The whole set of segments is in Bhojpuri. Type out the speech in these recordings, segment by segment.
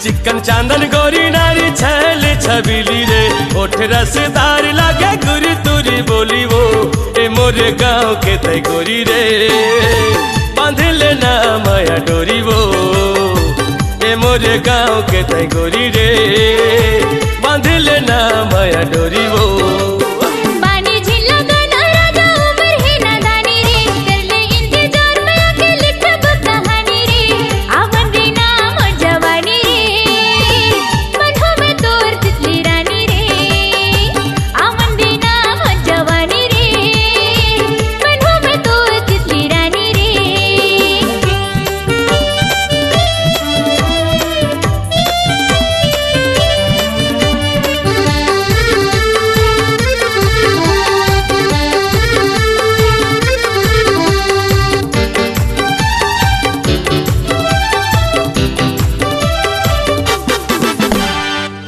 चिकन चांदन गोरी नारी छैल छबीली रे, ओठ रसदार लागे गुरी तुरी बोली वो, ए मोरे गाँव के तय गोरी रे, बांध लेना माया डोरी वो, ए मोरे गाँव के तय गोरी रे, बांध लेना माया डोरी वो।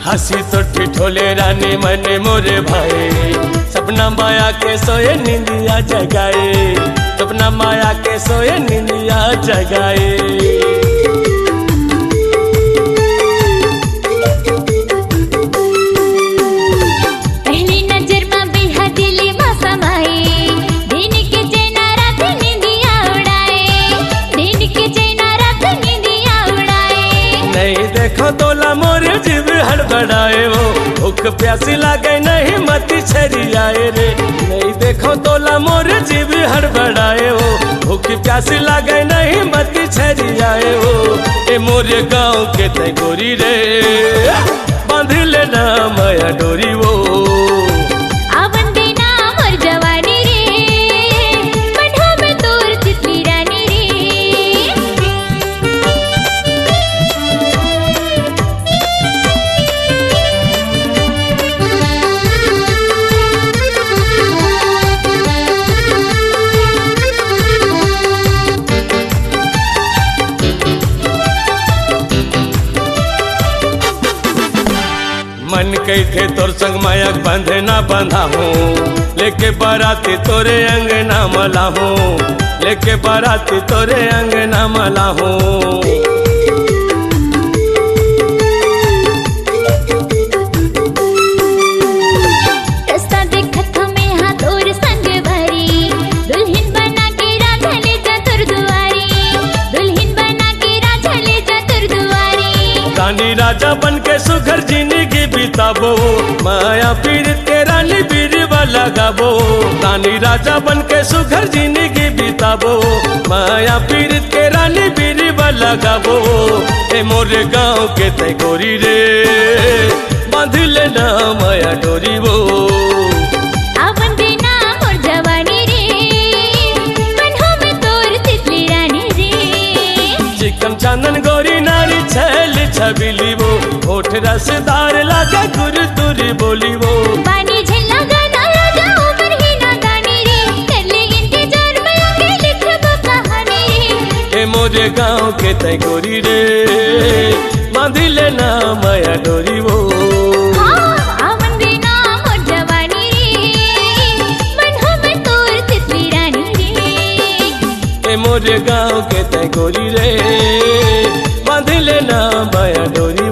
हंसी तो ठिठोले रानी मने मोरे भाई, सपना माया के सोए निंदिया जगाए, सपना माया के सोए निंदिया जगाए। पहली नजर में बेहद दिली समाई, दिन के चैना रात निंदिया उड़ाए, दिन के चैना रात निंदिया उड़ाए। नहीं देखो तोला मोरे जीव हड़बड़ाए वो, भूख प्यासी लागे नहीं मती छरियाए रे, नहीं देखो तोला मोरे जीव हड़बड़ाए वो, भूख प्यासी लागे नहीं मती छरियाए वो, ए मोरे गाँव के तय गोरी रे, बांध लेना माया डोरी वो। मन कही थे तोर संग मायक बंधे ना बंधा हूँ, लेके बाराती तोरे अंगना मला हूँ, लेके बाराती तोरे अंगना मला हूँ। रास्ता देखत हमें हाथ और संग भरी, दुल्हन बना के राजा ले जा तुर दुआरी, दुल्हन बना के राजा ले जा तुर दुआरी। रानी राजा बन के सुघर जिंदगी बिताबो, माया पीड़ित के रानी बीरवा लगाबो, रानी राजा बन के सुघर जिंदगी बिताबो, माया पीड़ित के रानी बीरवा लगाबो, ए मोरे गाँव के तय गोरी रे, बांध लेना माया डोरी वो। आवन देना मोर जवानी रे, बनहो में तोर तितली रानी रे। चिकन चांदन गोरी नारी छैल छबीली वो, ओठ रसदार लागे गुरी तुरी बोली वो, पानी झिल्ला गाना राजा उमर ही नादानी रे, कर ले इंतजार में आके लिख दो कहानी रे, ए मोरे गाँव के तय गोरी रे, बांध लेना माया डोरी वो। हाँ, आवन देना मोर जवानी रे, बनहो में तोर तितली रानी रे, ए मोरे गाँव के तय गोरी रे, बांध लेना माया डोरी।